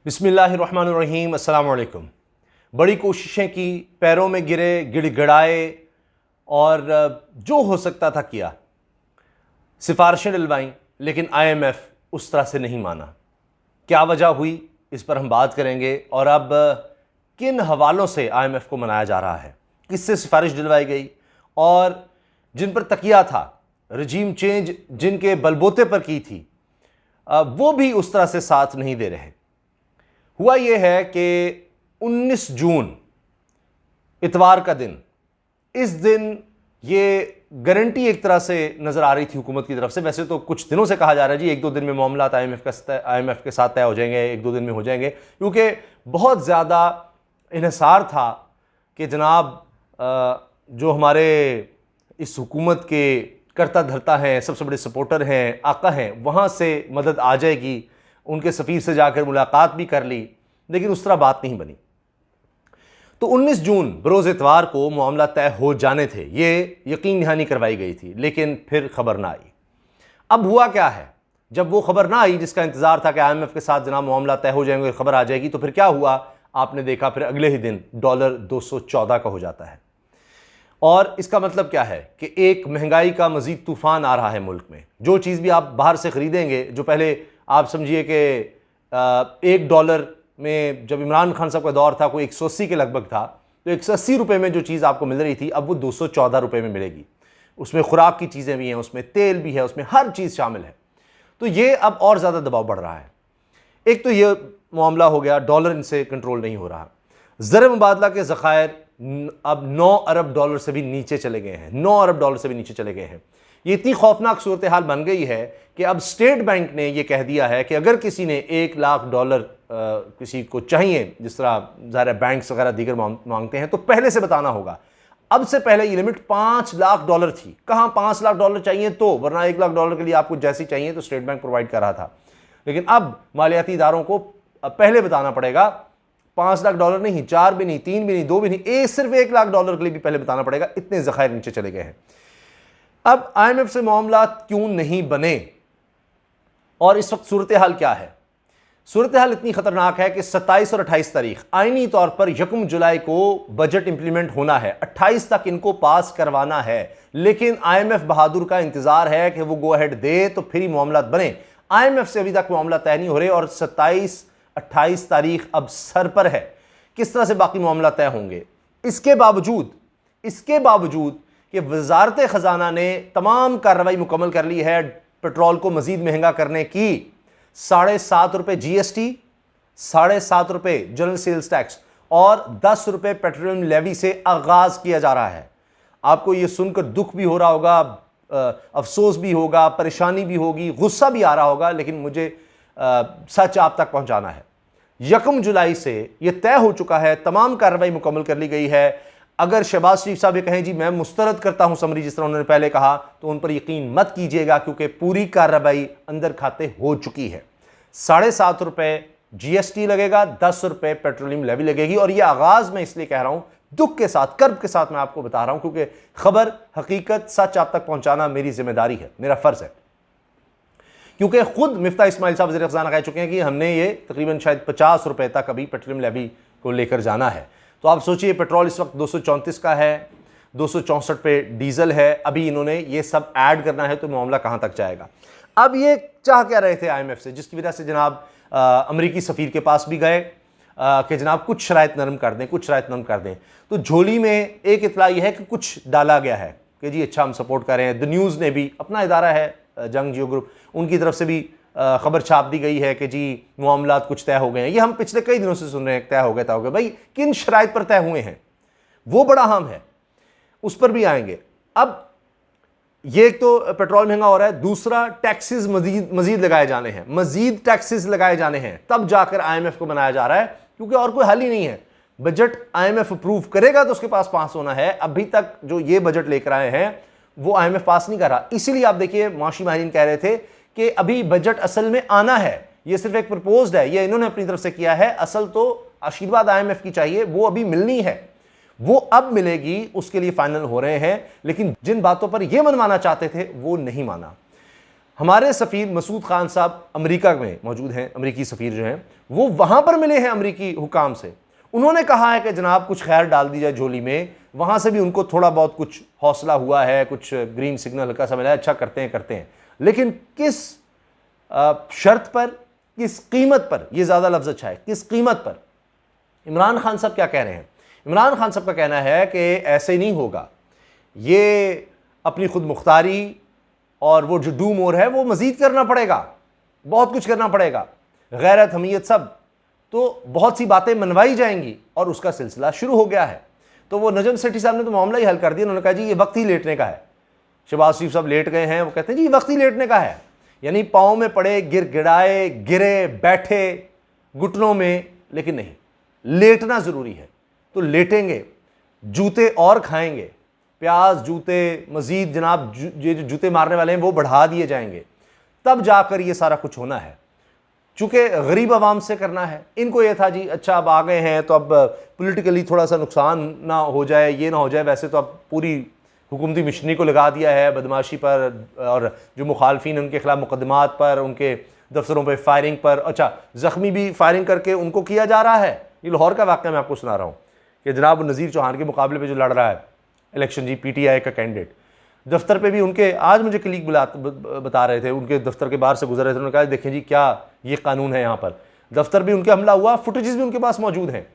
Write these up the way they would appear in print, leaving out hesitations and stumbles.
बिस्मिल्लाहिर्रहमानिर्रहीम, अस्सलाम वालेकुम। बड़ी कोशिशें की, पैरों में गिरे, गिड़गिड़ाए और जो हो सकता था किया, सिफारिशें डलवाईं, लेकिन IMF उस तरह से नहीं माना। क्या वजह हुई, इस पर हम बात करेंगे। और अब किन हवालों से IMF को मनाया जा रहा है, किससे सिफारिश डलवाई गई, और जिन पर तकिया था, रजीम चेंज जिनके बलबोते पर की थी, वो भी उस तरह से साथ नहीं दे रहे। हुआ यह है कि 19 जून इतवार का दिन, इस दिन ये गारंटी एक तरह से नजर आ रही थी हुकूमत की तरफ से। वैसे तो कुछ दिनों से कहा जा रहा है जी 1-2 दिन में मामला IMF के साथ तय हो जाएंगे, 1-2 दिन में हो जाएंगे, क्योंकि बहुत ज़्यादा इन्हिसार था कि जनाब जो हमारे इस हुकूमत के करता धरता हैं, सबसे बड़े सपोर्टर हैं, आका हैं, वहाँ से मदद आ जाएगी। उनके सफ़ीर से जाकर मुलाकात भी कर ली, लेकिन उस तरह बात नहीं बनी। तो 19 जून बरोज़ इतवार को मामला तय हो जाने थे, ये यकीन दहानी करवाई गई थी, लेकिन फिर खबर ना आई। अब हुआ क्या है, जब वो खबर ना आई जिसका इंतजार था कि IMF के साथ जनाब मामला तय हो जाएंगे, खबर आ जाएगी, तो फिर क्या हुआ आपने देखा, फिर अगले ही दिन डॉलर 214 का हो जाता है। और इसका मतलब क्या है कि एक महंगाई का मजीद तूफान आ रहा है मुल्क में। जो चीज़ भी आप बाहर से ख़रीदेंगे, जो पहले आप समझिए कि $1 में जब इमरान खान साहब का दौर था कोई 180 के लगभग था, तो 180 रुपये में जो चीज़ आपको मिल रही थी, अब वो 214 रुपये में मिलेगी। उसमें खुराक की चीज़ें भी हैं, उसमें तेल भी है, उसमें हर चीज़ शामिल है। तो ये अब और ज़्यादा दबाव बढ़ रहा है। एक तो ये मामला हो गया, डॉलर इनसे कंट्रोल नहीं हो रहा। ज़र मुबादला के ज़खायर अब $9 अरब से भी नीचे चले गए हैं, $9 अरब से भी नीचे चले गए हैं। ये इतनी खौफनाक सूरत हाल बन गई है कि अब स्टेट बैंक ने यह कह दिया है कि अगर किसी ने $1 लाख किसी को चाहिए, जिस तरह ज़ाहिर बैंक्स वगैरह दीगर मांगते हैं, तो पहले से बताना होगा। अब से पहले ये लिमिट $5 लाख थी। कहाँ $5 लाख चाहिए तो, वरना $1 लाख के लिए आपको जैसी चाहिए तो स्टेट बैंक प्रोवाइड कर रहा था। लेकिन अब मालियाती इदारों को पहले बताना पड़ेगा, $5 लाख नहीं, 4 भी नहीं, 3 भी नहीं, 2 भी नहीं, सिर्फ $1 लाख के लिए भी पहले बताना पड़ेगा। इतने ज़खायर नीचे चले गए हैं। अब IMF से मामला क्यों नहीं बने, और इस वक्त सूरत हाल क्या है? सूरत हाल इतनी खतरनाक है कि 27 और 28 तारीख आईनी तौर पर 1 जुलाई को बजट इंप्लीमेंट होना है, 28 तक इनको पास करवाना है। लेकिन IMF बहादुर का इंतजार है कि वो गो अहेड दे तो फिर ही मामला बने। IMF से अभी तक मामला तय नहीं हो रहे, और 27-28 तारीख अब सर पर है। किस तरह से बाकी मामला तय होंगे? इसके बावजूद कि वजारत ख़जाना ने तमाम कार्रवाई मुकम्मल कर ली है पेट्रोल को मजीद महंगा करने की। 7.5 रुपये GST, 7.5 रुपये जनरल सेल्स टैक्स और 10 रुपये पेट्रोलियम लेवी से आगाज किया जा रहा है। आपको यह सुनकर दुख भी हो रहा होगा, अफसोस भी होगा, परेशानी भी होगी, गुस्सा भी आ रहा होगा, लेकिन मुझे सच आप तक पहुंचाना है। 1 जुलाई से यह तय हो चुका है, तमाम कार्रवाई मुकम्मल कर ली गई है। अगर शहबाज शरीफ साहब ये कहें जी मैं मुस्तरद करता हूं समरी, जिस तरह उन्होंने पहले कहा, तो उन पर यकीन मत कीजिएगा, क्योंकि पूरी कार्रवाई अंदर खाते हो चुकी है। 7.5 रुपये GST लगेगा, 10 रुपये पेट्रोलियम लेवी लगेगी। और यह आगाज मैं इसलिए कह रहा हूं, दुख के साथ, कर्ब के साथ मैं आपको बता रहा हूं, क्योंकि खबर, हकीकत, सच आप तक पहुंचाना मेरी जिम्मेदारी है, मेरा फर्ज है। क्योंकि खुद मिफ्ता इस्माइल साहब वज़ीर ख़ज़ाना कह चुके हैं कि हमने ये तकरीबन शायद 50 रुपये तक अभी पेट्रोलियम लेवी को लेकर जाना है। तो आप सोचिए, पेट्रोल इस वक्त 234 का है, 264 पे डीजल है, अभी इन्होंने ये सब ऐड करना है, तो मामला कहाँ तक जाएगा? अब ये चाह क्या रहे थे IMF से, जिसकी वजह से जनाब अमरीकी सफ़ीर के पास भी गए कि जनाब कुछ शराइत नरम कर दें, कुछ शराइत नरम कर दें। तो झोली में एक इतला यह है कि कुछ डाला गया है कि जी अच्छा हम सपोर्ट कर रहे हैं। द न्यूज़ ने भी, अपना इदारा है जंग जियो ग्रुप, उनकी तरफ से भी खबर छाप दी गई है कि जी मामलात कुछ तय हो गए हैं। ये हम पिछले कई दिनों से सुन रहे हैं, तय हो गए। भाई किन शराइत पर तय हुए हैं वो बड़ा अहम है, उस पर भी आएंगे। अब ये एक तो पेट्रोल महंगा हो रहा है, दूसरा टैक्सेस मजीद लगाए जाने हैं, मजीद टैक्सेस लगाए जाने हैं, तब जाकर IMF को बनाया जा रहा है, क्योंकि और कोई हल ही नहीं है। बजट IMF अप्रूव करेगा तो उसके पास पास होना है। अभी तक जो ये बजट लेकर आए हैं वो IMF पास नहीं कर रहा। इसीलिए आप देखिए, माशी माहिरीन कह रहे थे कि अभी बजट असल में आना है, ये सिर्फ एक प्रपोज्ड है, ये इन्होंने अपनी तरफ से किया है। असल तो आशीर्वाद IMF की चाहिए, वो अभी मिलनी है, वो अब मिलेगी, उसके लिए फाइनल हो रहे हैं। लेकिन जिन बातों पर ये मनवाना चाहते थे वो नहीं माना। हमारे सफ़ीर मसूद खान साहब अमेरिका में मौजूद हैं, अमेरिकी सफ़ीर जो हैं वो वहाँ पर मिले हैं अमेरिकी हुकाम से। उन्होंने कहा है कि जनाब कुछ खैर डाल दी जाए झोली में, वहाँ से भी उनको थोड़ा बहुत कुछ हौसला हुआ है, कुछ ग्रीन सिग्नल हल्का सा मिला है, अच्छा करते हैं। लेकिन किस शर्त पर, किस कीमत पर, यह ज़्यादा लफ्ज़ अच्छा है, किस कीमत पर? इमरान खान साहब क्या कह रहे हैं? इमरान खान साहब का कहना है कि ऐसे नहीं होगा, ये अपनी खुद मुख्तारी और वो जो डू मोर है वो मज़ीद करना पड़ेगा, बहुत कुछ करना पड़ेगा, गैरत, हमीयत सब, तो बहुत सी बातें मनवाई जाएंगी और उसका सिलसिला शुरू हो गया है। तो वो नजम सेठी साहब ने तो मामला ही हल कर दिया। उन्होंने कहा जी ये वक्त ही लेटने का है। शहबाज शरीफ साहब लेट गए हैं, वो कहते हैं जी ये वक्त ही लेटने का है, यानी पाँव में पड़े, गिड़ाए, गिरे, बैठे घुटनों में, लेकिन नहीं, लेटना ज़रूरी है। तो लेटेंगे, जूते और खाएंगे, प्याज, जूते, मज़ीद जनाब ये जो जूते मारने वाले हैं वो बढ़ा दिए जाएंगे, तब जाकर ये सारा कुछ होना है। चूँकि गरीब आवाम से करना है, इनको ये था जी अच्छा अब आ गए हैं तो अब पॉलिटिकली थोड़ा सा नुकसान ना हो जाए, ये ना हो जाए। वैसे तो अब पूरी हुकूमती मिशनरी को लगा दिया है बदमाशी पर, और जो मुखालफिन उनके खिलाफ मुकदमात पर, उनके दफ्तरों पर फायरिंग पर, अच्छा ज़ख्मी भी फायरिंग करके उनको किया जा रहा है। ये लाहौर का वाक़या मैं आपको सुना रहा हूँ कि जनाब नज़ीर चौहान के मुकाबले पर जो लड़ रहा है इलेक्शन, जी PTI का कैंडिडेट, दफ्तर पे भी उनके, आज मुझे कलीग बता रहे थे, उनके दफ्तर के बाहर से गुजर रहे थे, उन्होंने कहा देखें जी क्या ये कानून है यहाँ पर, दफ्तर भी उनके हमला हुआ, फुटेजेस भी उनके पास मौजूद हैं,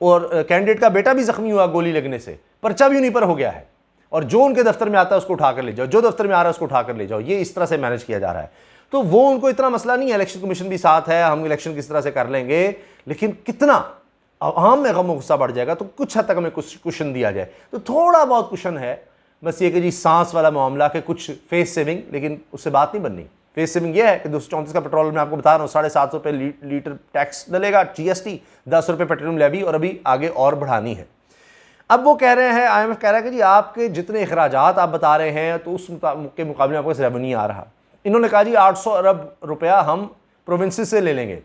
और कैंडिडेट का बेटा भी जख्मी हुआ गोली लगने से, पर्चा भी उन्हीं पर हो गया है, और जो उनके दफ्तर में आता है उसको उठाकर ले जाओ, जो दफ्तर में आ रहा है उसको उठाकर ले जाओ। ये इस तरह से मैनेज किया जा रहा है। तो वो उनको इतना मसला नहीं है, इलेक्शन कमीशन भी साथ है, हम इलेक्शन किस तरह से कर लेंगे, लेकिन कितना आवाम में गम गुस्सा बढ़ जाएगा तो कुछ हद तक हमें कुछ कुशन दिया जाए, तो थोड़ा बहुत कुशन है। बस ये कि जी सांस वाला मामला के कुछ फेस सेविंग, लेकिन उससे बात नहीं बननी। फेस सेविंग ये है कि 234 का पेट्रोल मैं आपको बता रहा हूँ 750 रुपये लीटर टैक्स डलेगा, GST, 10 रुपये पेट्रोलियम लेवी, और अभी आगे और बढ़ानी है। अब वो कह रहे हैं, IMF कह रहा है कि जी आपके जितने अखराजात आप बता रहे हैं तो उसके मुकाबले में आपको रेवेन्यू आ रहा। इन्होंने कहा जी 800 अरब रुपया हम प्रोविंसेस से ले लेंगे,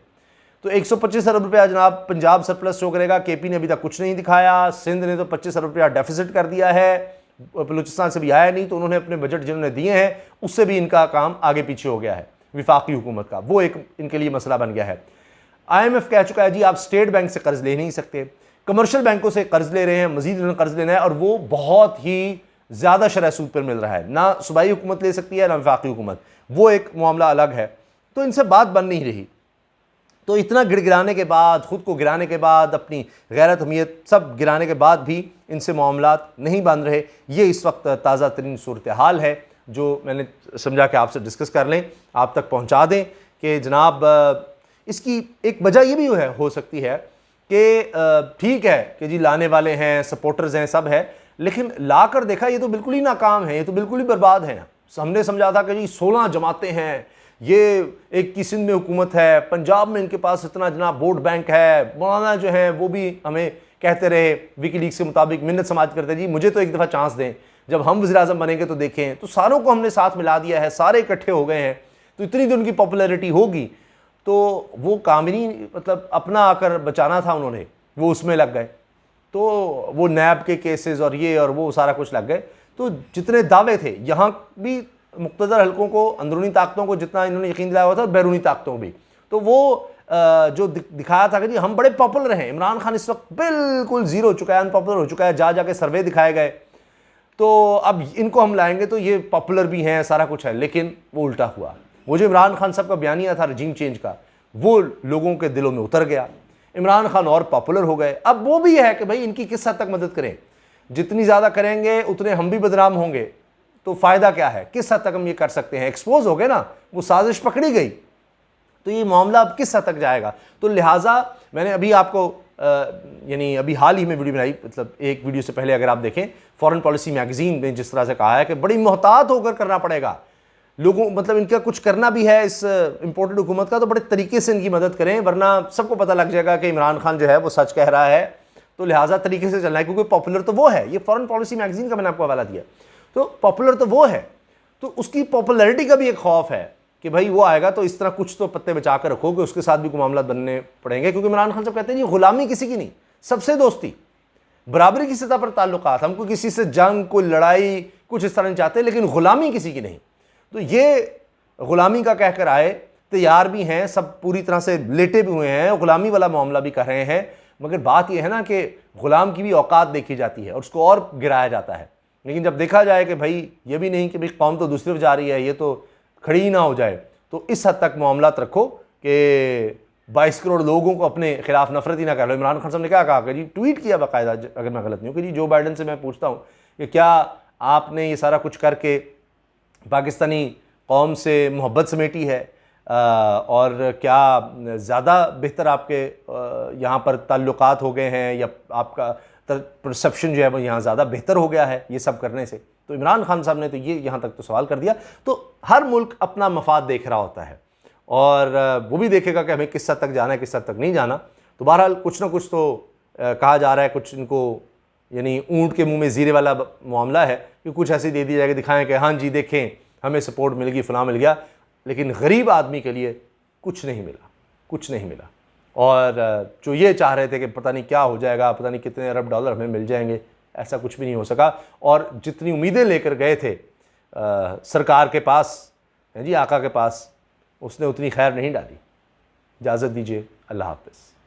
तो 125 अरब रुपया जनाब पंजाब सरप्लस शो करेगा। KP ने अभी तक कुछ नहीं दिखाया, सिंध ने तो 25 अरब रुपया डेफिसिट कर दिया है, बलूचिस्तान से भी आया नहीं, तो उन्होंने अपने बजट जिन्होंने दिए हैं उससे भी इनका काम आगे पीछे हो गया है विफाकी हुकूमत का, वो एक इनके लिए मसला बन गया है। IMF कह चुका है जी आप स्टेट बैंक से कर्ज ले नहीं सकते, कमर्शियल बैंकों से कर्ज ले रहे हैं, मजीद उन्हें कर्ज लेना है, और वो बहुत ही ज़्यादा शरह सूद पर मिल रहा है। ना सूबाई हुकूमत ले सकती है ना विफाकी हुकूमत, वो एक मामला अलग है। तो इनसे बात बन नहीं रही। तो इतना गिड़गिड़ाने के बाद, खुद को गिराने के बाद, अपनी गैरत हमीयत सब गिराने के बाद भी इनसे मामलात नहीं बन रहे। ये इस वक्त ताज़ा तरीन सूरत हाल है जो मैंने समझा कि आपसे डिस्कस कर लें, आप तक पहुंचा दें कि जनाब इसकी एक वजह ये भी हो सकती है कि ठीक है कि जी लाने वाले हैं, सपोर्टर्स हैं, सब है, लेकिन ला कर देखा ये तो बिल्कुल ही नाकाम है, ये तो बिल्कुल ही बर्बाद है। हमने समझा था कि जी 16 जमातें हैं, ये एक की सिंध में हुकूमत है, पंजाब में इनके पास इतना जनाब वोट बैंक है, मौलाना जो है वो भी हमें कहते रहे विकीलीक्स के मुताबिक मिन्नत समाज करते जी मुझे तो एक दफ़ा चांस दें, जब हम वज़ीर-ए-आज़म बनेंगे तो देखें। तो सारों को हमने साथ मिला दिया है, सारे इकट्ठे हो गए हैं, तो इतनी तो उनकी पॉपुलैरिटी होगी। तो वो कामिनी मतलब अपना आकर बचाना था उन्होंने, वो उसमें लग गए, तो वो नैब के केसेस और ये और वो सारा कुछ लग गए। तो जितने दावे थे यहाँ भी मुक़्तदर हलकों को, अंदरूनी ताकतों को जितना इन्होंने यकीन दिलाया हुआ था, बैरूनी ताकतों भी, तो वो जो दिखाया था कि जी हम बड़े पॉपुलर हैं। इमरान खान इस वक्त बिल्कुल ज़ीरो हो चुका है, अनपॉपुलर हो चुका है, जा जाके सर्वे दिखाए गए, तो अब इनको हम लाएंगे तो ये पॉपुलर भी हैं, सारा कुछ है। लेकिन वो उल्टा हुआ। वो जो इमरान खान साहब का बयानिया था रजीम चेंज का, वो लोगों के दिलों में उतर गया, इमरान खान और पॉपुलर हो गए। अब वो भी है कि भाई इनकी किस हद तक मदद करें, जितनी ज़्यादा करेंगे उतने हम भी बदनाम होंगे, तो फ़ायदा क्या है, किस हद तक हम ये कर सकते हैं। एक्सपोज हो गए ना, वो साजिश पकड़ी गई, तो ये मामला अब किस हद तक जाएगा। तो लिहाजा मैंने अभी आपको यानी अभी हाल ही में वीडियो बनाई, मतलब एक वीडियो से पहले अगर आप देखें, फॉरेन पॉलिसी मैगजीन ने जिस तरह से कहा है कि बड़ी मोहतात होकर करना पड़ेगा लोगों, मतलब इनका कुछ करना भी है इस इम्पोर्टेड हुकूमत का, तो बड़े तरीके से इनकी मदद करें, वरना सबको पता लग जाएगा कि इमरान खान जो है वो सच कह रहा है। तो लिहाजा तरीके से चलना है, क्योंकि पॉपुलर तो वो है, ये फॉरेन पॉलिसी मैगजीन का मैंने आपको हवाला दिया, तो पॉपुलर तो वो है, तो उसकी पॉपुलैरिटी का भी एक खौफ है कि भाई वो आएगा तो इस तरह कुछ तो पत्ते बचा कर रखोगे, उसके साथ भी कोई मामला बनने पड़ेंगे। क्योंकि इमरान खान साहब कहते हैं जी गुलामी किसी की नहीं, सबसे दोस्ती, बराबरी की सतह पर ताल्लुकात, हमको किसी से जंग, कोई लड़ाई, कुछ इस तरह नहीं चाहते, लेकिन गुलामी किसी की नहीं। तो ये ग़ुलामी का कहकर आए, तैयार भी हैं, सब पूरी तरह से लेटे भी हुए हैं, ग़ुलामी वाला मामला भी कर रहे हैं, मगर बात यह है ना कि ग़ुलाम की भी औकात देखी जाती है और उसको और गिराया जाता है। लेकिन जब देखा जाए कि भाई ये भी नहीं कि भाई कौम तो दूसरी तरफ जा रही है, ये तो खड़ी ही ना हो जाए, तो इस हद तक मामलात रखो कि 22 करोड़ लोगों को अपने खिलाफ नफरत ही ना कर लो। इमरान खान साहब ने क्या कहा कि जी, ट्वीट किया बाकायदा, अगर मैं गलत नहीं हूँ, कि जी जो बाइडन से मैं पूछता हूँ कि क्या आपने ये सारा कुछ करके पाकिस्तानी कौम से मोहब्बत समेटी है, और क्या ज़्यादा बेहतर आपके यहाँ पर ताल्लुकात हो गए हैं, या आपका परसेप्शन जो है वो यहाँ ज़्यादा बेहतर हो गया है ये सब करने से। तो इमरान खान साहब ने तो ये यहाँ तक तो सवाल कर दिया। तो हर मुल्क अपना मफाद देख रहा होता है और वो भी देखेगा कि हमें किस हद तक जाना है, किस हद तक नहीं जाना। तो बहरहाल कुछ ना कुछ तो कहा जा रहा है, कुछ इनको यानी ऊँट के मुंह में ज़ीरे वाला मामला है कि कुछ ऐसे दे दिया जाएगा, दिखाएं कि हाँ जी देखें हमें सपोर्ट मिल गई, फलां मिल गया, लेकिन गरीब आदमी के लिए कुछ नहीं मिला, कुछ नहीं मिला। और जो ये चाह रहे थे कि पता नहीं क्या हो जाएगा, पता नहीं कितने अरब डॉलर हमें मिल जाएंगे, ऐसा कुछ भी नहीं हो सका। और जितनी उम्मीदें लेकर गए थे सरकार के पास, जी आका के पास, उसने उतनी खैर नहीं डाली। इजाज़त दीजिए, अल्लाह हाफ़िज़।